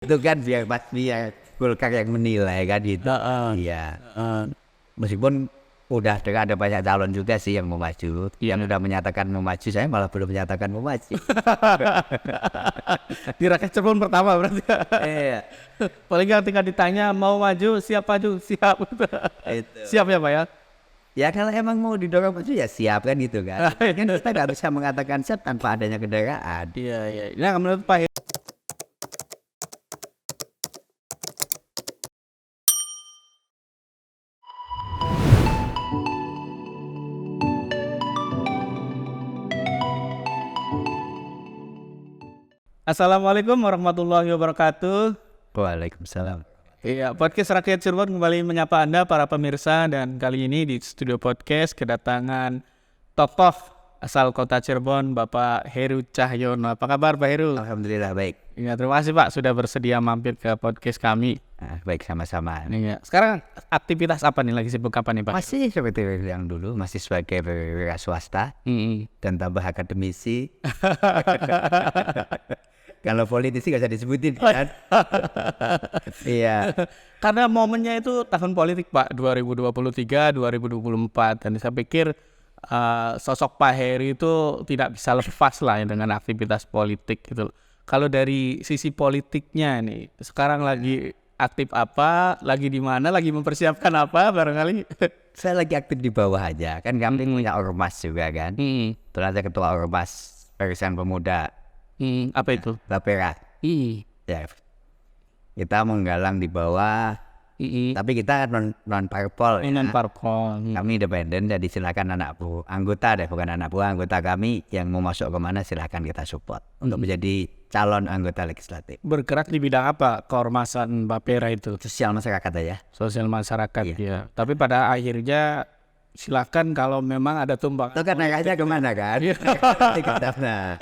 Itu kan biar Golkar yang menilai kan itu. Iya. Meskipun udah ada banyak calon juga sih yang mau maju. Yang udah menyatakan mau maju, saya malah belum menyatakan mau maju. Di rakyat Cirebon pertama berarti. Iya. Paling nggak ketika ditanya mau maju, siap maju, siap. Itu. Siap ya Pak ya? Ya kalau emang mau didorong maju ya siap kan gitu kan. Kan kita nggak bisa mengatakan siap tanpa adanya kendaraan. Iya. Nah menurut Pak Assalamualaikum warahmatullahi wabarakatuh. Waalaikumsalam. Iya, podcast Rakyat Cirebon kembali menyapa Anda para pemirsa, dan kali ini di studio podcast kedatangan tokoh asal kota Cirebon, Bapak Heru Cahyono. Apa kabar Pak Heru? Alhamdulillah baik. Iya, terima kasih Pak sudah bersedia mampir ke podcast kami. Nah, baik sama-sama. Iya. Sekarang aktivitas apa nih, lagi sibuk apa nih Pak? Masih seperti yang dulu, masih sebagai perwira swasta dan tambah akademisi. Kalau politisi gak usah disebutin kan. Iya. Karena momennya itu tahun politik Pak, 2023, 2024, dan saya pikir sosok Pak Heru itu tidak bisa lepas lah ya dengan aktivitas politik gitu. Kalau dari sisi politiknya nih, sekarang lagi aktif apa, lagi di mana, lagi mempersiapkan apa barangkali? Saya lagi aktif di bawah aja, kan kami punya ormas juga kan. Terus ada ketua ormas Barisan Pemuda. Apa itu? Tapera. Ya. Kita menggalang di bawah. Tapi kita non parpol. Non parpol. Kami independen, jadi silakan anggota anggota kami yang mau masuk kemana silakan kita support untuk menjadi calon anggota legislatif. Bergerak di bidang apa keormasan Bapera itu? Sosial masyarakat aja. Sosial masyarakat ya. Tapi pada akhirnya silakan kalau memang ada tumbangan. Itu kan arahnya kemana kan? Nah,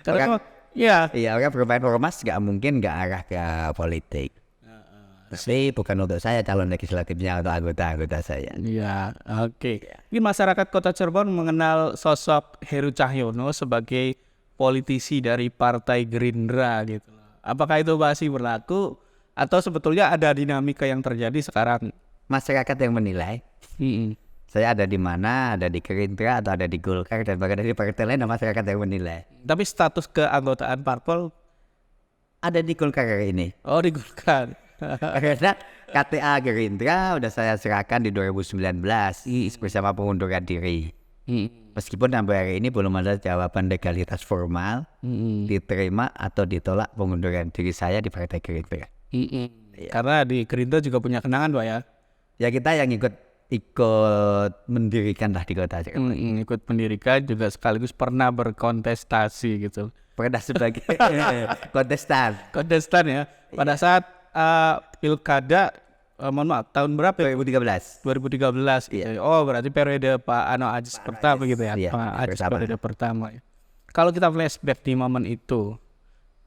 Karena iya, orang bermain ormas nggak mungkin nggak arah ke politik. Tapi bukan untuk saya calon legislatifnya, untuk anggota saya. Iya, oke. Ini masyarakat Kota Cirebon mengenal sosok Heru Cahyono sebagai politisi dari Partai Gerindra gitu. Apakah itu masih berlaku atau sebetulnya ada dinamika yang terjadi sekarang? Masyarakat yang menilai. Saya ada di mana, ada di Gerindra atau ada di Golkar dan bahkan dari partai lain, masyarakat yang menilai. Tapi status keanggotaan parpol ada di Golkar ini. Oh, di Golkar. Karena KTA Gerindra udah saya serahkan di 2019 bersama pengunduran diri. Meskipun sampai hari ini belum ada jawaban legalitas formal diterima atau ditolak pengunduran diri saya di Partai Gerindra. Karena di Gerindra juga punya kenangan Pak ya. Ya kita yang ikut mendirikan lah di Kota Cirebon. Ikut mendirikan juga sekaligus pernah berkontestasi gitu. Pernah sebagai kontestan ya. Pada saat pilkada mohon maaf tahun berapa ya? 2013 gitu. Oh berarti periode Pak Ajis pertama gitu ya. Pak Ajis periode pertama ya. Kalau kita flashback di momen itu,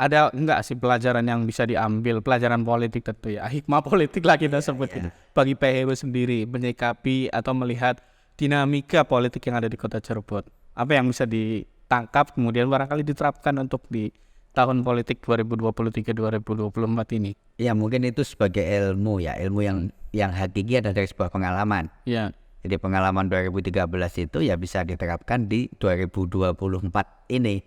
ada enggak sih pelajaran yang bisa diambil, pelajaran politik tentu ya, hikmah politik lah kita sebut bagi Pak Heru sendiri menyikapi atau melihat dinamika politik yang ada di Kota Cirebon? Apa yang bisa ditangkap kemudian barangkali diterapkan untuk di tahun politik 2023-2024 ini? Ya mungkin itu sebagai ilmu yang hakiki ada dari sebuah pengalaman. Ya. Jadi pengalaman 2013 itu ya bisa diterapkan di 2024 ini.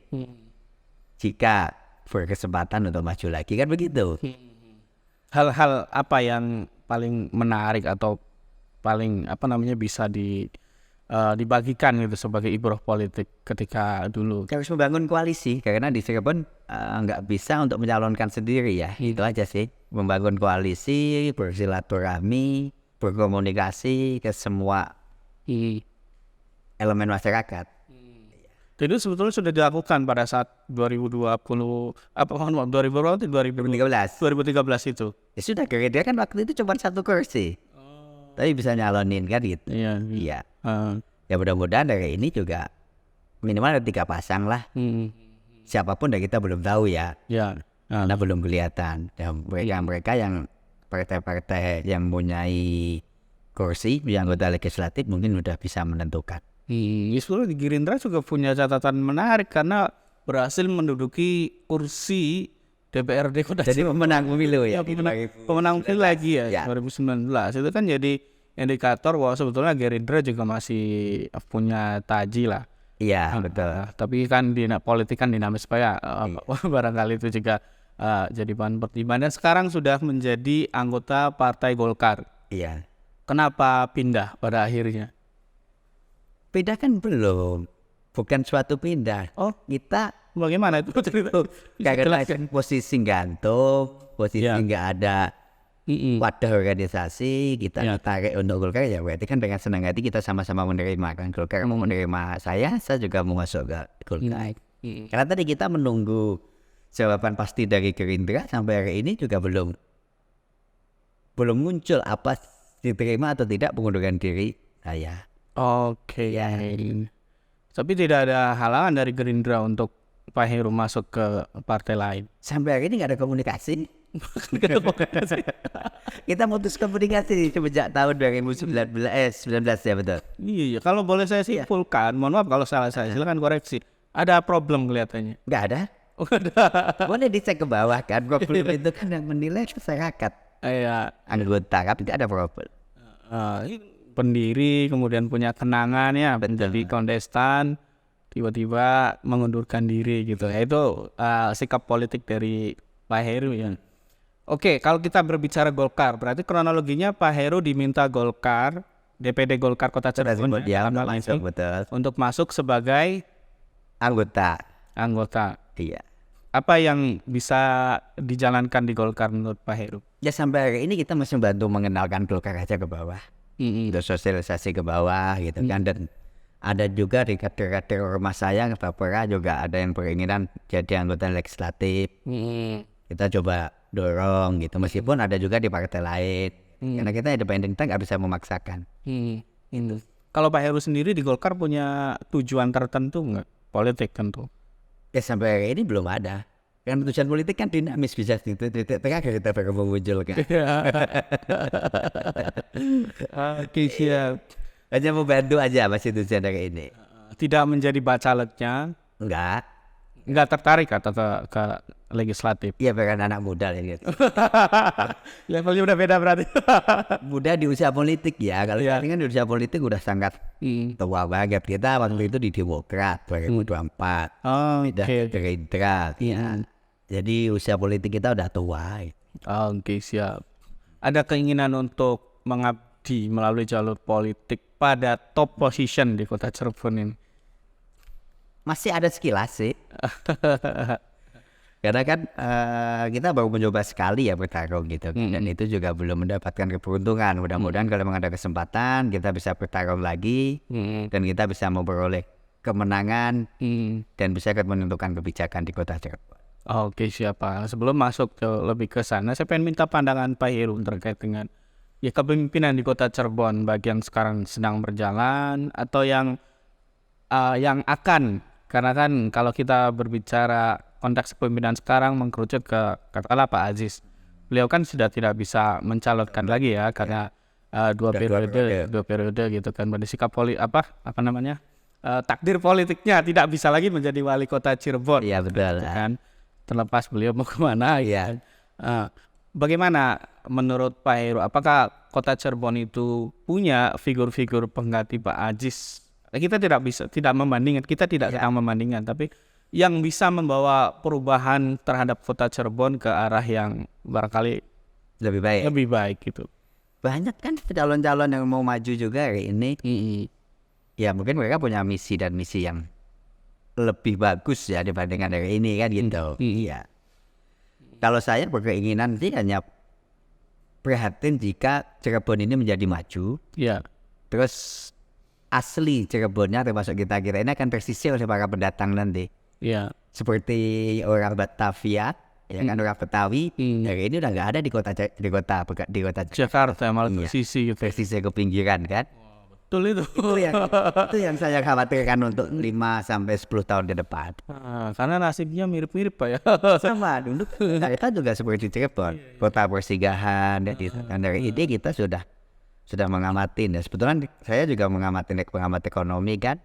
Jika berkesempatan untuk maju lagi kan begitu. Hal-hal apa yang paling menarik atau paling bisa dibagikan gitu sebagai ibrah politik ketika dulu? Harus membangun koalisi karena di Cirebon nggak bisa untuk mencalonkan sendiri ya. Itu aja sih, membangun koalisi, bersilaturahmi, berkomunikasi ke semua elemen masyarakat. Jadi sebetulnya sudah dilakukan pada saat 2013 itu. Ya sudah, Gerindra kan waktu itu cuma satu kursi. Tapi bisa nyalonin kan gitu. Iya. Ya mudah-mudahan dari ini juga minimal ada 3 pasang lah. Siapapun dari kita belum tahu ya. Karena belum kelihatan. Dan mereka yang partai-partai yang mempunyai kursi yang anggota legislatif mungkin udah bisa menentukan. Sebetulnya di Gerindra juga punya catatan menarik karena berhasil menduduki kursi DPRD Kota Jadi pemenang pemilu ya. Pemenang pemilu lagi ya 2019. Itu kan jadi indikator bahwa sebetulnya Gerindra juga masih punya taji lah. Iya, betul. Tapi kan politik kan dinamis Pak ya. Barangkali itu juga jadi bahan pertimbangan. Dan sekarang sudah menjadi anggota Partai Golkar. Iya. Kenapa pindah pada akhirnya? Pindah kan belum. Bukan suatu pindah. Oh, kita bagaimana itu cerita? Karena posisi gantung, posisi nggak ada wadah organisasi, kita tarik untuk Golkar, ya berarti kan dengan senang hati kita sama-sama menerima kan. Golkar mau menerima saya juga mau masuk ke Golkar. Karena tadi kita menunggu jawaban pasti dari Gerindra, sampai hari ini juga belum muncul apa diterima atau tidak pengunduran diri saya. Oke. Tapi tidak ada halangan dari Gerindra untuk Pak Heru masuk ke partai lain. Sampai hari ini nggak ada komunikasi. Kita mutus komunikasi sejak tahun 2019 ya betul. Iya, kalau boleh saya simpulkan, mohon maaf kalau salah saya, silakan koreksi. Ada problem kelihatannya? Nggak ada. Boleh dicek ke bawah kan, problem itu kan yang menilai masyarakat. Anggota, tapi tidak ada problem. Pendiri kemudian punya kenangan ya, menjadi kontestan, tiba-tiba mengundurkan diri gitu. Itu sikap politik dari Pak Heru ya. Oke, kalau kita berbicara Golkar, berarti kronologinya Pak Heru diminta Golkar, DPD Golkar Kota Cirebon untuk masuk sebagai anggota. Iya. Apa yang bisa dijalankan di Golkar menurut Pak Heru? Ya sampai hari ini kita masih bantu mengenalkan Golkar aja ke bawah. Untuk sosialisasi ke bawah gitu kan. Dan ada juga di kader-kader ormas saya beberapa juga ada yang beringinan jadi anggota legislatif. Kita coba dorong gitu, meskipun ada juga di partai lain. Karena kita independen, kita nggak bisa memaksakan. Kalau Pak Heru sendiri di Golkar punya tujuan tertentu nggak? Politik tentu. Ya sampai hari ini belum ada. Kan tujuan politik kan dinamis, bisa gitu. Terakhir kita baru memunculkan. Oke, siap. Hanya membantu aja masih tujuan dari ini. Tidak menjadi bacaleknya? Enggak tertarik atau ke legislatif? Iya, bukan anak muda ya gitu. Levelnya udah beda berarti. Muda di usia politik ya. Kalau sekarang kan di usia politik udah sangat tua banget. Kita waktu itu di Demokrat 2024. Gerindra. Jadi usia politik kita udah tua. Oke, siap. Ada keinginan untuk mengabdi melalui jalur politik pada top position di Kota Cirebon ini? Masih ada sekilas sih. Karena kan kita baru mencoba sekali ya bertarung gitu. Dan itu juga belum mendapatkan keberuntungan. Mudah-mudahan kalau memang ada kesempatan kita bisa bertarung lagi. Dan kita bisa memperoleh kemenangan. Dan bisa menentukan kebijakan di Kota Cirebon. Oke, siapa. Sebelum masuk lebih ke sana, saya pengen minta pandangan Pak Heru terkait dengan kepemimpinan di Kota Cirebon, bagi yang sekarang sedang berjalan atau yang akan. Karena kan kalau kita berbicara konteks kepemimpinan sekarang mengkerucut ke katakanlah Pak Aziz, beliau kan sudah tidak bisa mencalonkan lagi ya karena dua periode gitu kan, bersikap takdir politiknya tidak bisa lagi menjadi wali kota Cirebon. Iya betul kan, terlepas beliau mau kemana ya. Bagaimana menurut Pak Heru, apakah kota Cirebon itu punya figur-figur pengganti Pak Aziz? Kita tidak membandingkan, kita tidak sedang membandingkan, tapi yang bisa membawa perubahan terhadap kota Cirebon ke arah yang barangkali lebih baik gitu. Banyak kan calon-calon yang mau maju juga hari ini. Ya mungkin mereka punya misi dan misi yang lebih bagus ya dibandingkan dari ini kan gitu. Iya. Kalau saya berkeinginan sih hanya prihatin jika Cirebon ini menjadi maju. Iya. Terus asli Cirebonnya termasuk kita ini akan tersisih oleh para pendatang nanti. Iya. Seperti orang Batavia, ya kan, orang Betawi. Hari ini udah nggak ada di kota Jakarta, malah tersisih gitu. Tersisih ke pinggiran kan. Betul itu. Itu yang saya khawatirkan untuk 5-10 tahun ke depan. Karena nasibnya mirip-mirip Pak ya. Sama dulu kita juga seperti Cirebon, kota persinggahan dan dari ini kita sudah mengamati. Nah, sebetulnya saya juga mengamati pengamat ekonomi kan.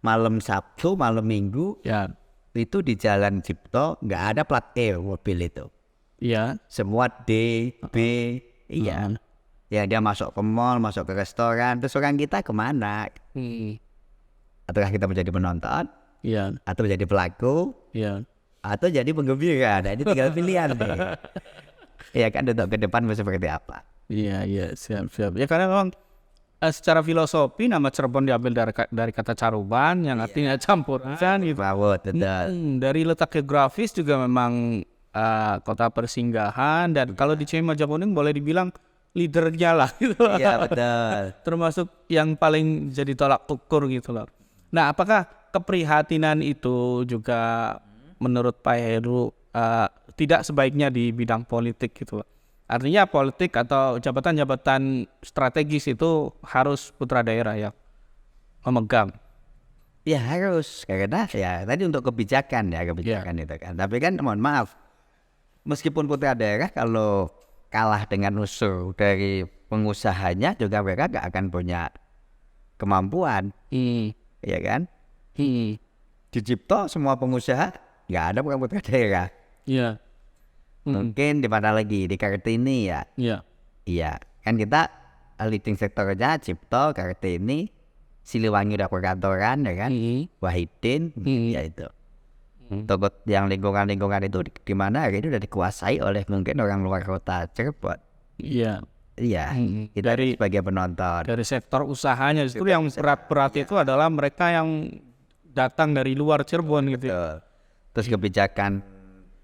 Malam Sabtu, malam Minggu itu di Jalan Cipto nggak ada plat E mobil itu. Iya. Semua D, B, iya. Ya dia masuk ke mall, masuk ke restoran, terus orang kita kemana? Ataukah kita menjadi penonton? Iya. Atau menjadi pelaku? Iya. Atau jadi penggembira? Nah ini tinggal pilihan deh. Ya kan untuk ke depan seperti apa? Iya, siap. Ya karena memang secara filosofi nama Cirebon diambil dari kata caruban yang artinya campuran gitu. Betul. Dari letak geografis juga memang kota persinggahan, dan kalau di Cimahi Majapahit boleh dibilang leadernya lah gitu. Iya betul. Termasuk yang paling jadi tolak ukur gitu loh. Nah, apakah keprihatinan itu juga menurut Pak Heru tidak sebaiknya di bidang politik gitu loh? Artinya politik atau jabatan-jabatan strategis itu harus putra daerah yang memegang. Ya harus, karena ya tadi untuk kebijakan itu kan. Tapi kan mohon maaf, meskipun putra daerah kalau kalah dengan unsur dari pengusahanya juga mereka gak akan punya kemampuan, ya kan? Di Cipto semua pengusaha gak ada bukan putra daerah. Iya. Mungkin di mana lagi di Kartini ya. Iya. Kan kita leading sektornya Cipto, Kartini, Siliwangi udah perkantoran ya kan, Wahidin, ya itu. Toko yang lingkungan itu di mana hari ini udah dikuasai oleh mungkin orang luar kota Cirebon. Iya. Kita dari sebagai penonton. Dari sektor usahanya justru yang berat itu adalah mereka yang datang dari luar Cirebon gitu. Terus kebijakan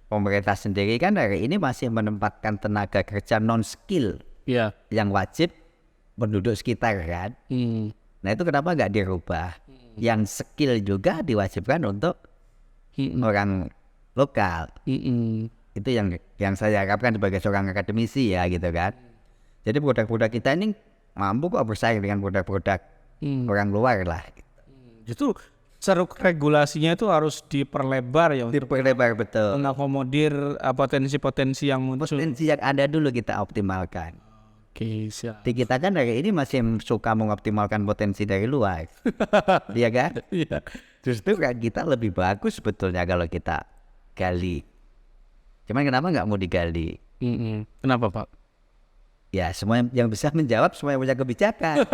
pemerintah sendiri kan hari ini masih menempatkan tenaga kerja non skill yang wajib penduduk sekitar kan. Nah itu kenapa nggak dirubah? Yang skill juga diwajibkan untuk orang lokal. Itu yang saya harapkan sebagai seorang akademisi ya gitu kan. Jadi produk-produk kita ini mampu kok bersaing dengan produk-produk orang luar lah. Justru ceruk regulasinya itu harus diperlebar ya. Diperlebar betul. Mengakomodir potensi-potensi yang muncul. Potensi yang ada dulu kita optimalkan. Oke, siap. Di kita kan hari ini masih suka mengoptimalkan potensi dari luar. Iya kan? Iya. Justru kan kita lebih bagus sebetulnya kalau kita gali. Cuman kenapa nggak mau digali? Kenapa Pak? Ya semua yang bisa menjawab, semua yang punya kebijakan.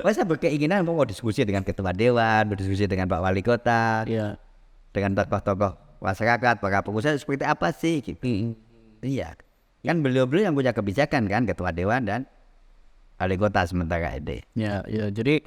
Masa berkeinginan mau diskusi dengan ketua dewan, berdiskusi dengan Pak Wali Kota, dengan tokoh-tokoh masyarakat, para pengusaha seperti apa sih? Gitu. Iya, kan beliau-beliau yang punya kebijakan kan, ketua dewan dan Wali Kota sementara ini. Ya, jadi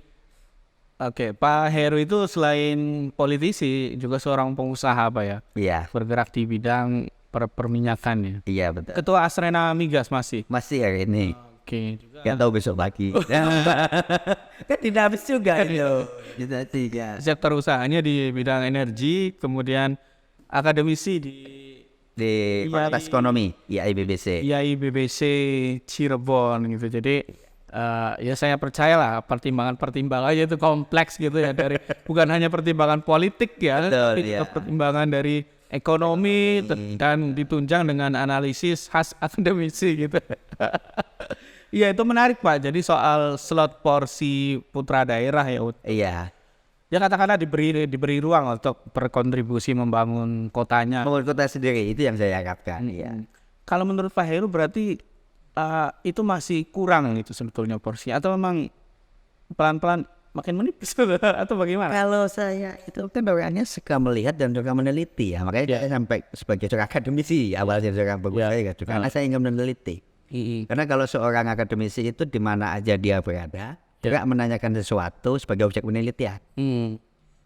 Pak Heru itu selain politisi juga seorang pengusaha Pak ya? Iya. Bergerak di bidang perminyakan ya? Iya betul. Ketua Asrena Migas masih hari ini. Oke. Juga. Gak tahu besok pagi. Kan dinamis juga itu. Sektor usahanya di bidang energi, kemudian akademisi di Fakultas Ekonomi IAIBBC. IAIBBC Cirebon gitu. Jadi ya saya percayalah pertimbangannya itu kompleks gitu ya, dari bukan hanya pertimbangan politik ya, tapi juga pertimbangan dari ekonomi dan ditunjang dengan analisis khas akademisi gitu. Iya itu menarik Pak. Jadi soal slot porsi putra daerah ya. Iya. Ya katakanlah diberi ruang untuk berkontribusi membangun kotanya. Membangun kota sendiri itu yang saya harapkan. Iya. Kalau menurut Pak Heru berarti itu masih kurang itu sebetulnya porsi, atau memang pelan-pelan makin menipis atau bagaimana? Kalau saya itu kan orangnya suka melihat dan juga meneliti ya, makanya saya sampai sebagai seorang akademisi awalnya seorang pengusaha karena saya ingin meneliti. Karena kalau seorang akademisi itu di mana aja dia berada, juga menanyakan sesuatu sebagai objek penelitian.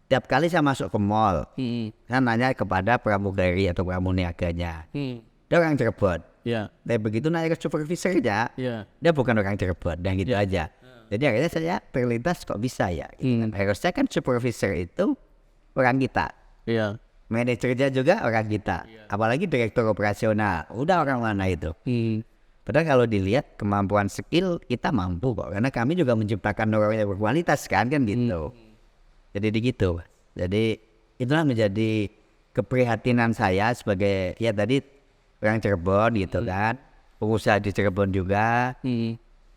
Tiap kali saya masuk ke mall, saya nanya kepada pramugari atau pramuniaganya. Dia orang Cirebon. Tapi begitu nanya ke supervisornya, dia bukan orang Cirebon, dan gitu aja. Jadi akhirnya saya terlintas kok bisa ya. Harusnya kan supervisor itu orang kita. Manajernya juga orang kita. Apalagi direktur operasional, udah orang mana itu. Padahal kalau dilihat kemampuan skill kita mampu kok, karena kami juga menciptakan orang yang berkualitas kan gitu. Jadi gitu. Jadi itulah menjadi keprihatinan saya sebagai ya tadi orang Cirebon gitu kan, pengusaha di Cirebon juga,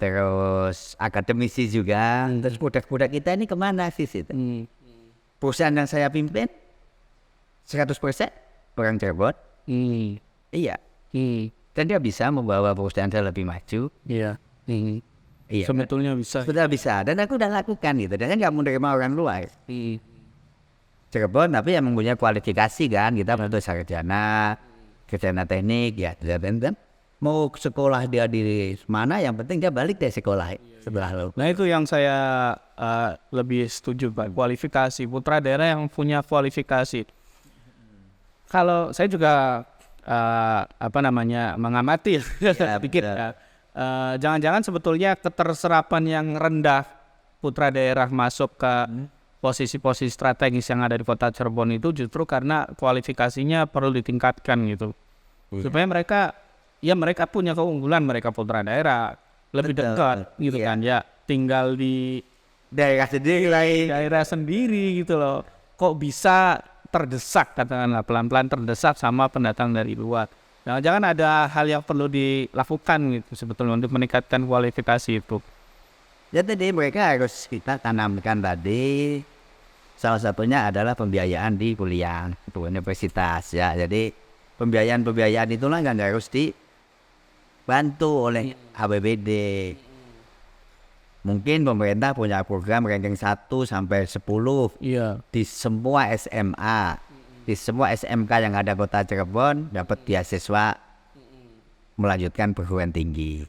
terus akademisi juga, terus produk-produk kita ini kemana sih itu? perusahaan yang saya pimpin 100% orang Cirebon. Iya. Dan dia bisa membawa perusahaan saya lebih maju. Iya. Iya. Sebetulnya bisa. Sudah bisa. Dan aku udah lakukan gitu. Dan saya nggak menerima orang luar. Cirebon tapi yang mempunyai kualifikasi kan. Kita butuh sarjana teknik ya. Dan mau sekolah dia di mana, yang penting dia balik dari sekolah setelah lalu. Nah itu yang saya lebih setuju Pak, kualifikasi. Putra daerah yang punya kualifikasi. Kalau saya juga mengamati pikir jangan-jangan sebetulnya keterserapan yang rendah putra daerah masuk ke posisi-posisi strategis yang ada di kota Cirebon itu justru karena kualifikasinya perlu ditingkatkan gitu. Supaya mereka punya keunggulan, mereka putra daerah lebih dekat gitu kan ya, tinggal di daerah sendiri gitu loh. Kok bisa terdesak, katakanlah pelan-pelan terdesak sama pendatang dari luar. Jangan ada hal yang perlu dilakukan gitu sebetulnya untuk meningkatkan kualifikasi itu. Jadi mereka harus kita tanamkan tadi, salah satunya adalah pembiayaan di kuliah di universitas ya. Jadi pembiayaan itulah yang harus dibantu oleh APBD. Mungkin pemerintah punya program ranking 1 sampai 10 di semua SMA, di semua SMK yang ada kota Cirebon dapat beasiswa melanjutkan perguruan tinggi.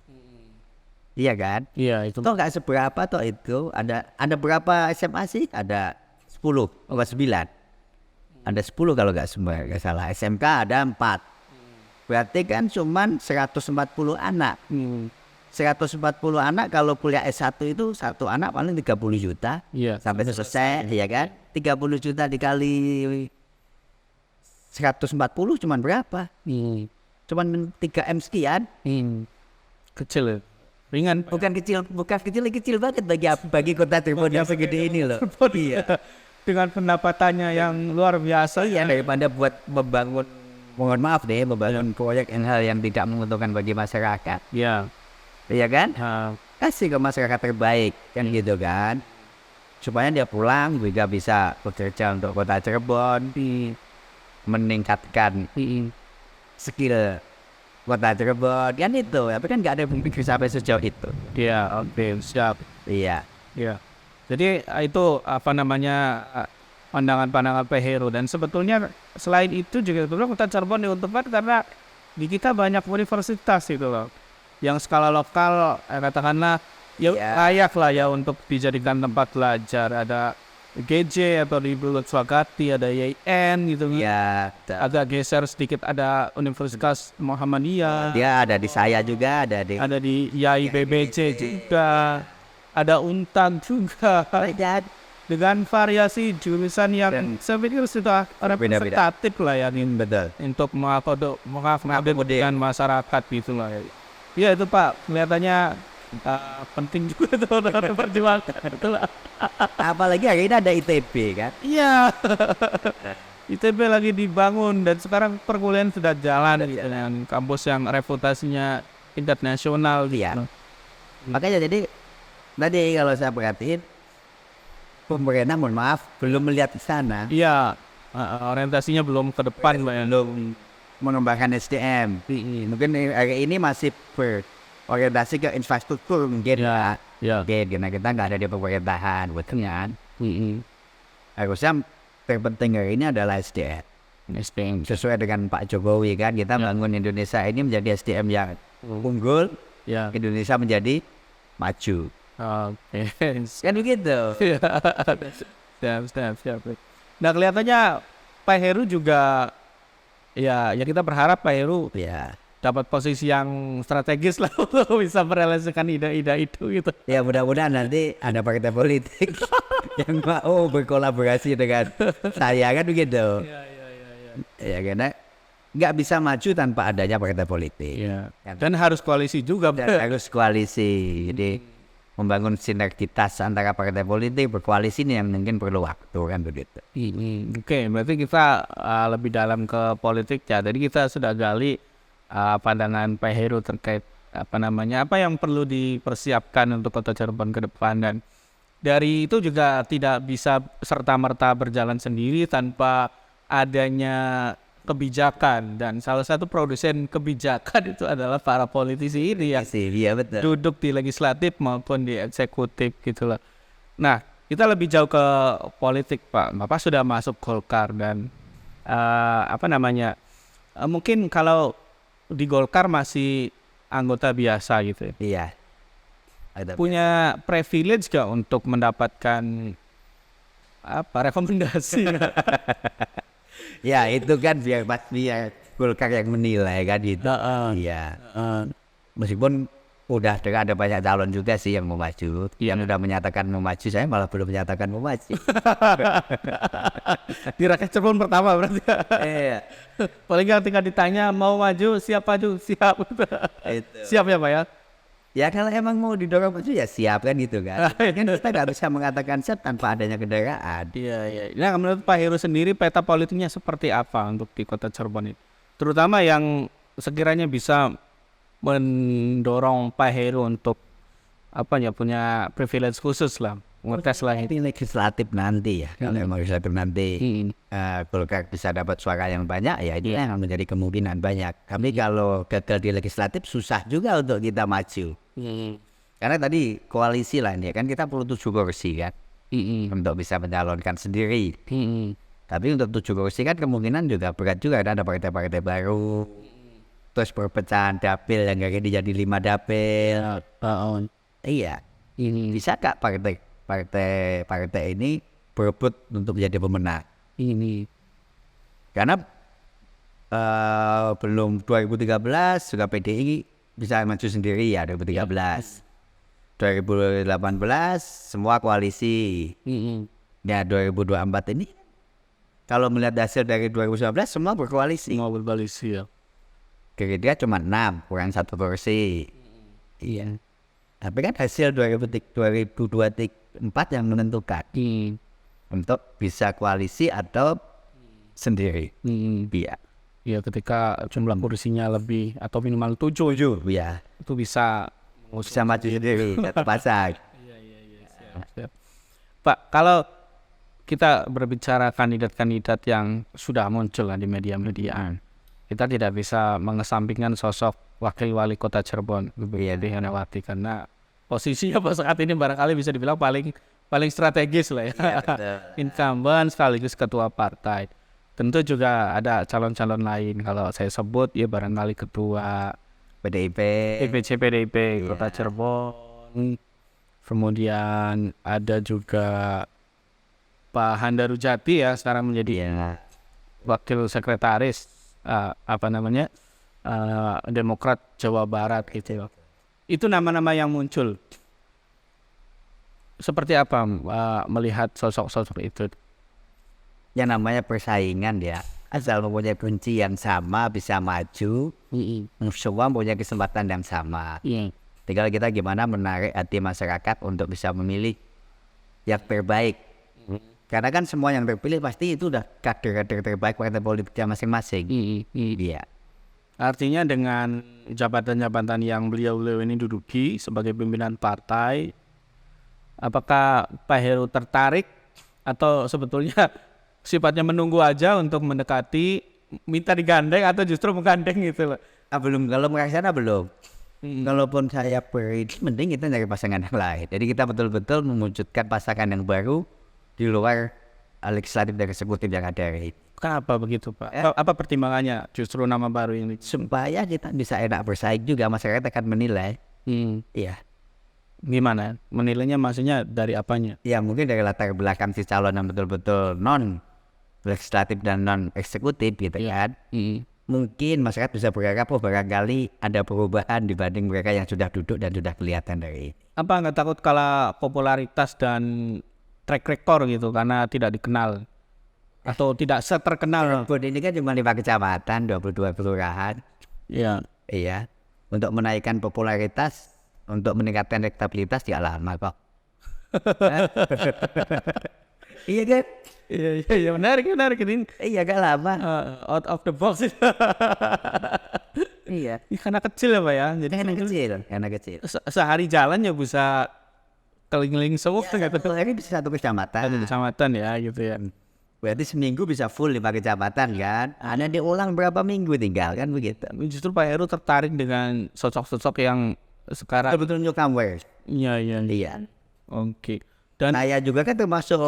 Iya kan? Iya itu. Toh nggak seberapa toh itu. Ada berapa SMA sih? Ada 10 atau 9. Ada 10 kalau nggak salah. SMK ada 4. Berarti kan cuman 140 anak. 140 anak kalau kuliah S1 itu satu anak paling 30 juta sampai selesai, ya kan? 30 juta dikali 140 cuman berapa? Cuman 3M sekian. Kecil ya? Ringan. Bukan kecil banget bagi kota Cirebon yang segede ini loh. Iya. Dengan pendapatannya yang luar biasa ya, daripada buat membangun proyek yang tidak menguntungkan bagi masyarakat. Iya kan? Kasih ke masyarakat terbaik kan gitu kan, supaya dia pulang juga bisa bekerja untuk kota Cirebon, meningkatkan skill kota Cirebon kan itu. Tapi kan nggak ada yang pikir sampai sejauh itu. Siap. Iya. Jadi itu pandangan-pandangan Pak Heru. Dan sebetulnya selain itu juga kota Cirebon diuntungkan karena di kita banyak universitas itu loh, yang skala lokal katakanlah layak lah ya untuk dijadikan tempat belajar. Ada GJ atau di Bulut Swagati, ada YN gitu kan. Agak geser sedikit ada Universitas Muhammadiyah. Dia ada di saya juga, ada di YAI BBC juga. Ada Untan juga. Dengan variasi jurusan yang saya pikir sudah representatif lah ya, untuk mengakomodasikan masyarakat gitu lah ya. Iya itu Pak, kelihatannya penting juga itu untuk perjuangan. Apalagi hari ini ada ITB kan? Iya. ITB lagi dibangun dan sekarang perkuliahan sudah jalan dengan kampus yang reputasinya internasional. Iya. Makanya jadi tadi kalau saya perhatiin, pemerintah mohon maaf belum melihat ke sana. Iya. Orientasinya belum ke depan, belum mengembangkan SDM. Mungkin hari ini masih berorientasi ke infrastruktur mungkin. Karena kita nggak ada di pemerintahan, betul kan? Harusnya terpenting hari ini adalah SDM. Sesuai dengan Pak Jokowi kan, kita bangun Indonesia ini menjadi SDM yang unggul, Indonesia menjadi maju. Kan begitu. Siap. Nah kelihatannya Pak Heru juga ya kita berharap Pak Heru dapat posisi yang strategis lah untuk bisa merealisasikan ide-ide itu gitu. Ya mudah-mudahan nanti ada partai politik yang mau berkolaborasi dengan saya kan begitu. Ya karena nggak bisa maju tanpa adanya partai politik. Dan harus koalisi juga. Harus koalisi. Jadi membangun sinergitas antara partai politik berkoalisi ini yang mungkin perlu waktu kan begitu. Oke, berarti kita lebih dalam ke politik ya. Jadi kita sudah gali pandangan Pak Heru terkait apa yang perlu dipersiapkan untuk kota Cirebon ke depan, dan dari itu juga tidak bisa serta-merta berjalan sendiri tanpa adanya kebijakan, dan salah satu produsen kebijakan itu adalah para politisi ini yang duduk di legislatif maupun di eksekutif gitu loh. Nah, kita lebih jauh ke politik, Pak. Bapak sudah masuk Golkar dan mungkin kalau di Golkar masih anggota biasa gitu ya. Iya. Punya privilege gak untuk mendapatkan rekomendasi? Ya itu kan biar Golkar yang menilai kan itu. Iya. Meskipun udah ada banyak calon juga sih yang mau maju. Yang udah menyatakan mau maju, saya malah belum menyatakan mau maju. Di rakyat Cirebon pertama berarti. Iya. Paling ketika ditanya mau maju, siap maju, siap. Siap ya Pak ya? Ya kalau emang mau didorong maju ya siap kan gitu kan. Kan kita nggak bisa mengatakan siap tanpa adanya kendaraan. Iya. Nah menurut Pak Heru sendiri peta politiknya seperti apa untuk di kota Cirebon ini? Terutama yang sekiranya bisa mendorong Pak Heru untuk punya privilege khusus lah, ngetes lah ini legislatif nanti ya. Kalau emang legislatif nanti Golkar bisa dapat suara yang banyak ya itu yang menjadi kemungkinan banyak. Tapi kalau gagal di legislatif susah juga untuk kita maju. Karena tadi koalisi lah ini kan kita perlu 7 kursi kan untuk bisa mencalonkan sendiri. Tapi untuk 7 kursi kan kemungkinan juga berat juga, ada partai-partai baru. Terus perpecahan dapil yang kayak jadi 5 dapil. Iya. Bisa gak partai ini berebut untuk menjadi pemenang? Karena belum 2013 juga PDI bisa maju sendiri ya 2013. 2018 semua koalisi. Ya 2024 ini kalau melihat hasil dari 2019 semua berkoalisi. Ya. Kira-kira cuma 6 kurang 1 kursi. Iya. Tapi kan hasil 2024 yang menentukan untuk bisa koalisi atau sendiri. Iya. Ya ketika jumlah kursinya lebih atau minimal 7 ya. Itu bisa maju sendiri satu pasang. Siap. Pak, kalau kita berbicara kandidat-kandidat yang sudah muncul di media-media, kita tidak bisa mengesampingkan sosok wakil wali kota Cirebon, Ibu Yenti Herawati, karena posisinya saat ini barangkali bisa dibilang paling strategis lah ya. Incumbent sekaligus ketua partai. Tentu juga ada calon-calon lain, kalau saya sebut ya barangkali ketua PDIP, DPC PDIP kota Cirebon. Kemudian ada juga Pak Handaru Jati ya sekarang menjadi wakil sekretaris Demokrat Jawa Barat gitu. Itu nama-nama yang muncul. Seperti apa melihat sosok-sosok itu? Yang namanya persaingan ya. Asal mempunyai kunci yang sama bisa maju, semua punya kesempatan yang sama. Tinggal kita gimana menarik hati masyarakat untuk bisa memilih yang terbaik. Karena kan semua yang terpilih pasti itu udah kader-kader terbaik partai politiknya masing-masing. Iya. Artinya dengan jabatan-jabatan yang beliau ini duduki sebagai pimpinan partai, apakah Pak Heru tertarik atau sebetulnya sifatnya menunggu aja untuk mendekati, minta digandeng atau justru menggandeng gitu loh? Belum, kalau mengarah belum. Kalaupun saya mending kita cari pasangan yang lain. Jadi kita betul-betul mewujudkan pasangan yang baru di luar legislatif dan eksekutif yang ada. Kenapa begitu Pak? Apa pertimbangannya justru nama baru ini? Supaya kita bisa enak bersaing juga, masyarakat akan menilai. Iya. Gimana? Menilainya maksudnya dari apanya? Ya mungkin dari latar belakang si calon yang betul-betul non legislatif dan non eksekutif gitu kan. Mungkin masyarakat bisa berharap barangkali ada perubahan dibanding mereka yang sudah duduk dan sudah kelihatan dari. Apa nggak takut kalah popularitas dan track record gitu karena tidak dikenal atau tidak seterkenal? Ini kan cuma 5 kecamatan, 22 kelurahan. Iya. Untuk menaikkan popularitas, untuk meningkatkan elektabilitas tidak lama kok. Iya kan? Iya menarik ini. Iya gak lama. Out of the box. Iya. Karena kecil ya Pak ya. Jadi karena kecil. Sehari jalan ya bisa keliling semua gitu. Hari bisa satu kecamatan. Satu kecamatan ya gitu ya. Berarti seminggu bisa full 5 kecamatan kan? Ada diulang berapa minggu tinggal kan begitu. Justru Pak Heru tertarik dengan sosok-sosok yang sekarang betul newcomer. Iya. Oke. Dan saya juga kan termasuk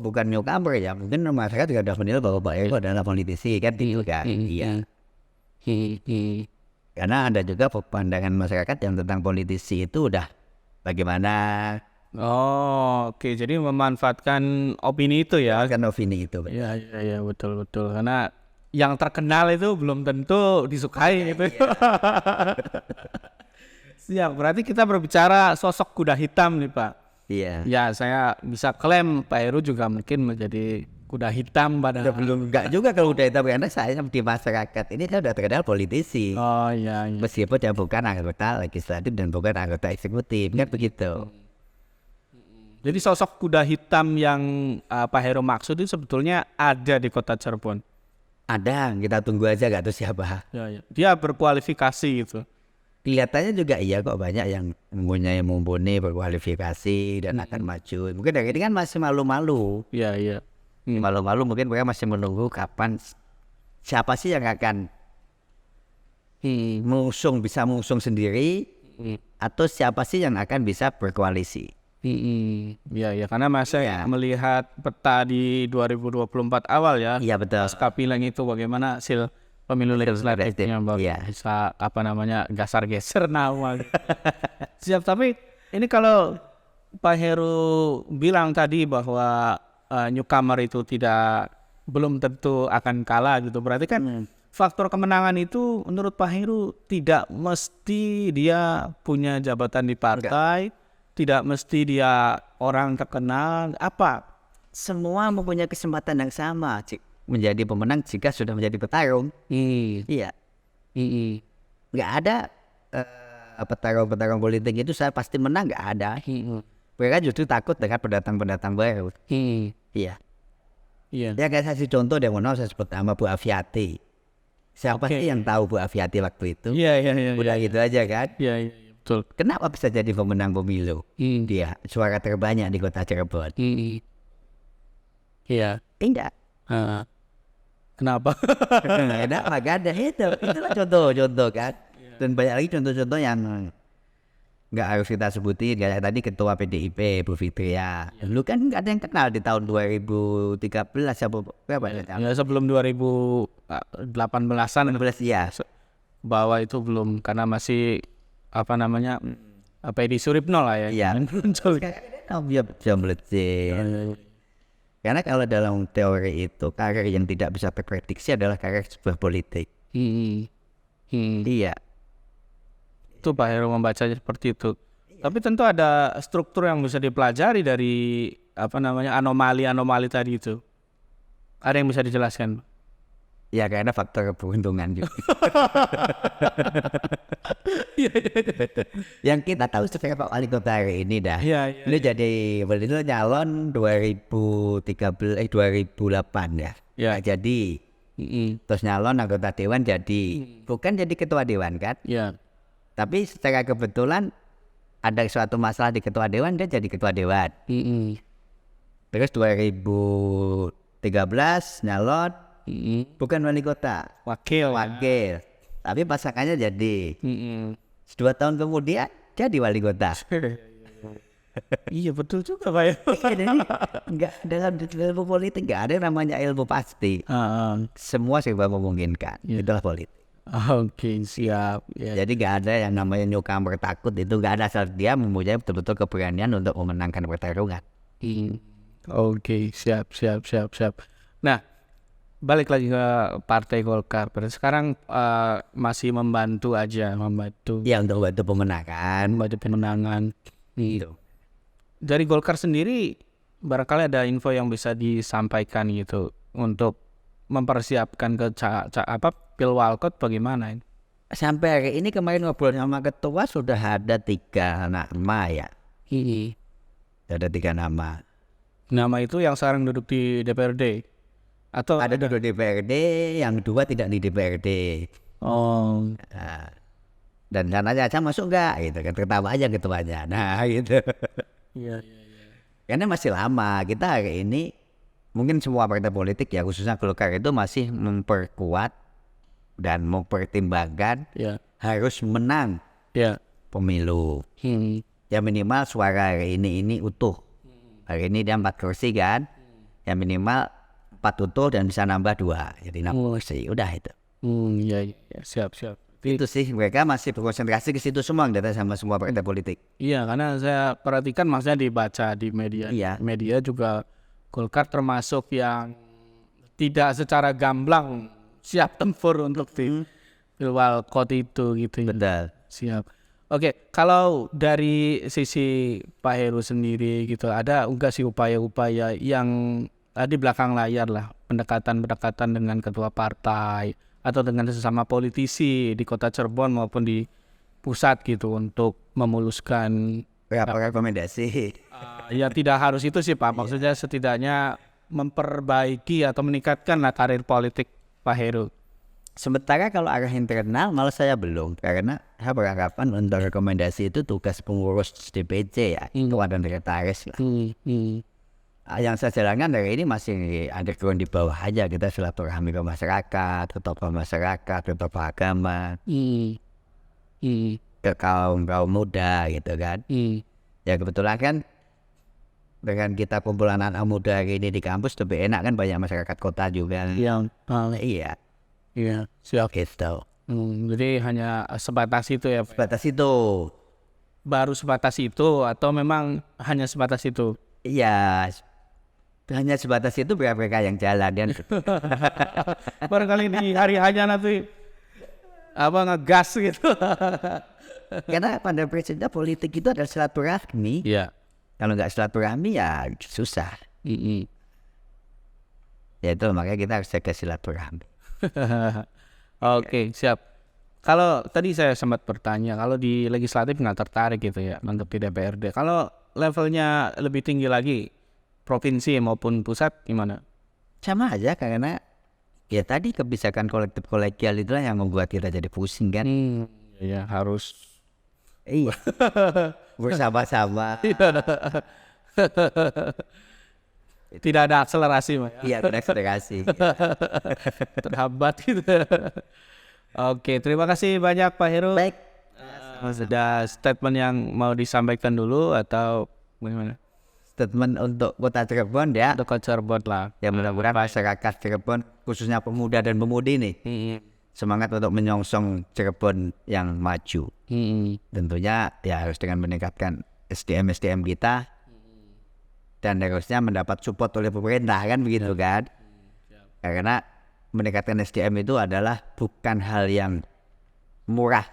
bukan newcomer ya. Mungkin masyarakat juga sudah menilai bahwa Pak Heru adalah politisi kan gitu kan. Iya. Karena ada juga pandangan masyarakat yang tentang politisi itu udah bagaimana. Oke. Jadi memanfaatkan opini itu ya. Kan opini itu. Iya betul. Karena yang terkenal itu belum tentu disukai gitu. Siap. Berarti kita berbicara sosok kuda hitam nih Pak. Iya. Ya saya bisa klaim Pak Heru juga mungkin menjadi kuda hitam pada. Belum enggak juga kalau kuda hitam karena saya di masyarakat ini saya udah terkenal politisi. Oh iya. Meskipun saya bukan anggota legislatif dan bukan anggota eksekutif kan begitu. Jadi sosok kuda hitam yang Pak Heru maksud itu sebetulnya ada di kota Cirebon. Ada, kita tunggu aja gak tahu siapa. Ya. Dia berkualifikasi gitu. Kelihatannya juga iya kok, banyak yang mumpuni berkualifikasi dan akan maju. Mungkin dari ini kan masih malu-malu. Iya. Malu-malu mungkin mereka masih menunggu kapan siapa sih yang akan bisa mengusung sendiri atau siapa sih yang akan bisa berkoalisi. Iya karena masih melihat peta di 2024 awal ya. Iya betul. Pasca pileg itu bagaimana hasil pemilu legislatifnya bisa geser nama. Siap. Tapi ini kalau Pak Heru bilang tadi bahwa newcomer itu belum tentu akan kalah gitu. Berarti kan faktor kemenangan itu menurut Pak Heru tidak mesti dia punya jabatan di partai. Tidak mesti dia orang terkenal. Apa? Semua mempunyai kesempatan yang sama menjadi pemenang jika sudah menjadi petarung. Iya. Nggak ada petarung politik itu saya pasti menang, nggak ada. Mereka justru takut dengan pendatang baru. Iya. Ya kayak saya kasih contoh deh, saya sebut nama Bu Afiati. Siapa sih yang tahu Bu Afiati waktu itu? Iya. Udah gitu aja kan? Iya. Betul. Kenapa bisa jadi pemenang pemilu? Dia suara terbanyak di kota Cirebon. Iya. Tidak. Kenapa? Kenapa? Gak ada itu. Itulah contoh-contoh kan. Dan banyak lagi contoh-contoh yang nggak harus kita sebutin. Kayak tadi ketua PDIP Bu Fitria. Dulu kan nggak ada yang kenal di tahun 2013 berapa ya? Sebelum 2018-an. Ya. Bahwa itu belum, karena masih Edi Suripno lah ya. Iya. Karena kalau dalam teori itu karir yang tidak bisa terprediksi adalah karir sebuah politik. Iya. Itu Pak Heru membacanya seperti itu. Tapi tentu ada struktur yang bisa dipelajari dari anomali tadi itu. Ada yang bisa dijelaskan? Ya karena faktor keberuntungan juga. Yang kita tahu sebagai Pak Wali Kota hari ini dah. Ini jadi nyalon 2008 ya. Jadi terus nyalon anggota dewan jadi. Bukan jadi ketua dewan kan? Tapi secara kebetulan ada suatu masalah di ketua dewan, dia jadi ketua dewan. Terus 2013 nyalon. Bukan wali kota, wakil. Tapi pasangannya jadi. 2 tahun kemudian jadi wali kota. Iya betul juga Pak ya. Enggak, dalam ilmu politik nggak ada namanya ilmu pasti. Semua serba memungkinkan. Itulah politik. Oke, siap. Jadi nggak ada yang namanya newcomer takut, itu nggak ada, asal dia mempunyai betul-betul keberanian untuk memenangkan pertarungan. Oke, siap. Nah, balik lagi ke Partai Golkar. Sekarang masih membantu. Ya, untuk membantu pemenangan. Gitu. Dari Golkar sendiri, barangkali ada info yang bisa disampaikan gitu untuk mempersiapkan ke Pilwalkot bagaimana? Sampai hari ini kemarin ngobrol sama ketua sudah ada 3 nama ya. Ada 3 nama. Nama itu yang sekarang duduk di DPRD? Atau ada duduk di DPRD, yang 2 tidak di DPRD. Dan sana aja masuk enggak gitu kan, tertawa aja ketuanya. Nah gitu. Iya. Karena masih lama. Kita hari ini mungkin semua partai politik ya, khususnya Golkar itu masih memperkuat dan mempertimbangkan harus menang pemilu. Ya minimal suara hari ini utuh. Hari ini dia 4 kursi kan. Ya minimal 4 utuh dan bisa nambah 2. Jadi 6 kursi. Udah itu. Iya, siap. Itu sih, mereka masih berkonsentrasi ke situ semua data sama semua partai politik. Iya, karena saya perhatikan maksudnya dibaca di media. Iya. Media juga Golkar termasuk yang tidak secara gamblang siap tempur untuk di pilwal kot itu gitu. Betul. Siap. Oke, kalau dari sisi Pak Heru sendiri gitu, ada enggak sih upaya-upaya yang di belakang layar lah, pendekatan dengan ketua partai atau dengan sesama politisi di kota Cirebon maupun di pusat gitu untuk memuluskan rekomendasi. Ya tidak harus itu sih Pak, maksudnya setidaknya memperbaiki atau meningkatkan lah karir politik Pak Heru. Sementara kalau arah internal malah saya belum, karena saya beranggapan untuk rekomendasi itu tugas pengurus DPC ya, ketua dan sekretaris lah. Yang saya jalankan dari ini masih underground di bawah aja, kita silaturahmi ke masyarakat, ke tokoh masyarakat, ke tokoh agama, ke kaum muda gitu kan. Ya kebetulan kan dengan kita kumpulan anak muda ini di kampus lebih enak kan, banyak masyarakat kota juga. Iya, siap. Gitu. Jadi hanya sebatas itu ya. Sebatas itu. Baru sebatas itu atau memang hanya sebatas itu? Iya, hanya sebatas itu mereka yang jalan kan. Barangkali di hari hanya nanti ngegas gitu. Karena pada prinsipnya politik itu adalah silaturahmi. Iya. Kalau nggak silaturahmi ya susah. Ya itu makanya kita harus jaga silaturahmi. Oke, siap. Kalau tadi saya sempat bertanya, kalau di legislatif nggak tertarik gitu ya untuk di DPRD. Kalau levelnya lebih tinggi lagi, provinsi maupun pusat gimana? Sama aja, karena ya tadi kebijakan kolektif kolegial itulah yang membuat kita jadi pusing kan. Ya harus. Iya. Bersama-sama. Tidak ada akselerasi, Pak. Iya, tidak akselerasi. Terhambat gitu. Oke, terima kasih banyak Pak Heru. Baik. Sudah statement yang mau disampaikan dulu atau bagaimana? Statement untuk kota Cirebon ya. Untuk kota Cirebon lah. Ya mudah-mudahan masyarakat Cirebon, khususnya pemuda dan pemudi nih, semangat untuk menyongsong Cirebon yang maju. Tentunya ya harus dengan meningkatkan SDM kita. Dan harusnya mendapat support oleh pemerintah kan begitu kan. Karena meningkatkan SDM itu adalah bukan hal yang murah,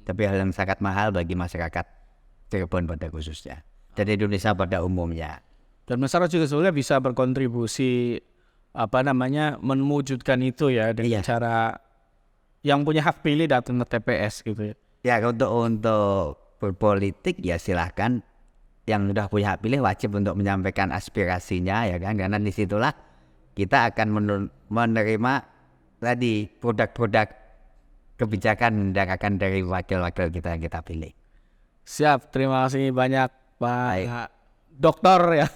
tapi hal yang sangat mahal bagi masyarakat Cirebon pada khususnya, dan Indonesia pada umumnya. Dan masyarakat juga sebenarnya bisa berkontribusi mewujudkan itu ya dengan cara yang punya hak pilih datang ke TPS gitu ya. Ya untuk berpolitik ya silahkan. Yang sudah punya hak pilih wajib untuk menyampaikan aspirasinya ya kan, karena disitulah kita akan menerima tadi produk-produk kebijakan yang akan dari wakil-wakil kita yang kita pilih. Siap, terima kasih banyak Pak Doktor ya.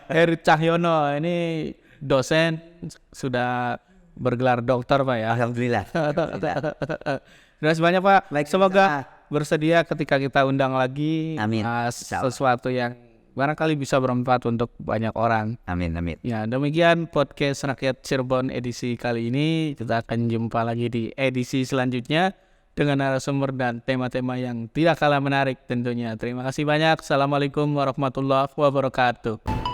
Heru Cahyono, ini dosen sudah bergelar dokter Pak ya. Alhamdulillah. Terima kasih banyak Pak. Semoga bersedia ketika kita undang lagi. Amin. Sesuatu yang barangkali bisa bermanfaat untuk banyak orang. Amin. Ya, demikian podcast Rakyat Cirebon edisi kali ini. Kita akan jumpa lagi di edisi selanjutnya dengan narasumber dan tema-tema yang tidak kalah menarik tentunya. Terima kasih banyak. Assalamualaikum warahmatullahi wabarakatuh.